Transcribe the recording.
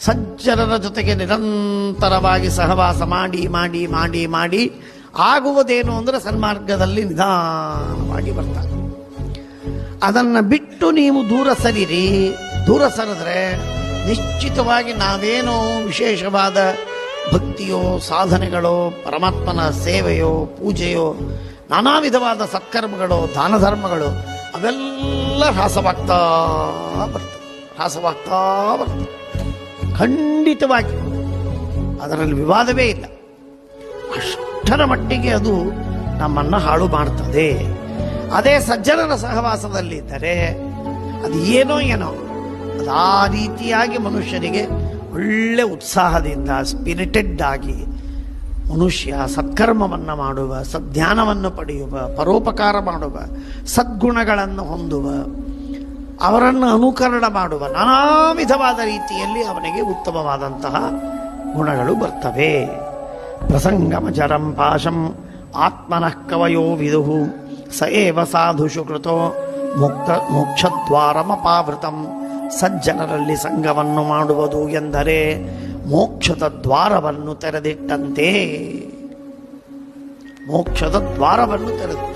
ಸಜ್ಜನರ ಜೊತೆಗೆ ನಿರಂತರವಾಗಿ ಸಹವಾಸ ಮಾಡಿ ಮಾಡಿ ಮಾಡಿ ಮಾಡಿ ಆಗುವುದೇನು ಅಂದರೆ ಸನ್ಮಾರ್ಗದಲ್ಲಿ ನಿಧಾನವಾಗಿ ಬರ್ತಾರೆ. ಅದನ್ನು ಬಿಟ್ಟು ನೀವು ದೂರ ಸರಿರಿ. ದೂರ ಸರಿದ್ರೆ ನಿಶ್ಚಿತವಾಗಿ ನಾವೇನೋ ವಿಶೇಷವಾದ ಭಕ್ತಿಯೋ ಸಾಧನೆಗಳೋ ಪರಮಾತ್ಮನ ಸೇವೆಯೋ ಪೂಜೆಯೋ ನಾನಾ ವಿಧವಾದ ಸತ್ಕರ್ಮಗಳು ದಾನ ಧರ್ಮಗಳು ಅವೆಲ್ಲ ಹ್ರಾಸವಾಗ್ತಾ ಬರ್ತದೆ. ಖಂಡಿತವಾಗಿ ಅದರಲ್ಲಿ ವಿವಾದವೇ ಇಲ್ಲ. ಅಷ್ಟರ ಮಟ್ಟಿಗೆ ಅದು ನಮ್ಮನ್ನು ಹಾಳು ಮಾಡ್ತದೆ. ಅದೇ ಸಜ್ಜನರ ಸಹವಾಸದಲ್ಲಿದ್ದರೆ ಅದು ಏನೋ ಅದು ಆ ರೀತಿಯಾಗಿ ಮನುಷ್ಯನಿಗೆ ಒಳ್ಳೆ ಉತ್ಸಾಹದಿಂದ ಸ್ಪಿರಿಟೆಡ್ ಆಗಿ ಮನುಷ್ಯ ಸತ್ಕರ್ಮವನ್ನು ಮಾಡುವ, ಸದ್ಧ್ಯಾನವನ್ನು ಪಡೆಯುವ, ಪರೋಪಕಾರ ಮಾಡುವ, ಸದ್ಗುಣಗಳನ್ನು ಹೊಂದುವ, ಅವರನ್ನು ಅನುಕರಣ ಮಾಡುವ ನಾನಾ ವಿಧವಾದ ರೀತಿಯಲ್ಲಿ ಅವನಿಗೆ ಉತ್ತಮವಾದಂತಹ ಗುಣಗಳು ಬರ್ತವೆ. ಪ್ರಸಂಗಮಚರಂ ಪಾಶಂ ಆತ್ಮನಃ ಕವಯೋ ವಿದುಹು ಸ ಏವ ಸಾಧುಷು ಕೃತೋ ಮೋಕ್ಷದ್ವಾರಮಪಾವೃತಂ. ಸಜ್ಜನರಲ್ಲಿ ಸಂಘವನ್ನು ಮಾಡುವುದು ಎಂದರೆ ಮೋಕ್ಷದ ದ್ವಾರವನ್ನು ತೆರೆದಿಟ್ಟಂತೆ. ಮೋಕ್ಷದ ದ್ವಾರವನ್ನು ತೆರೆದು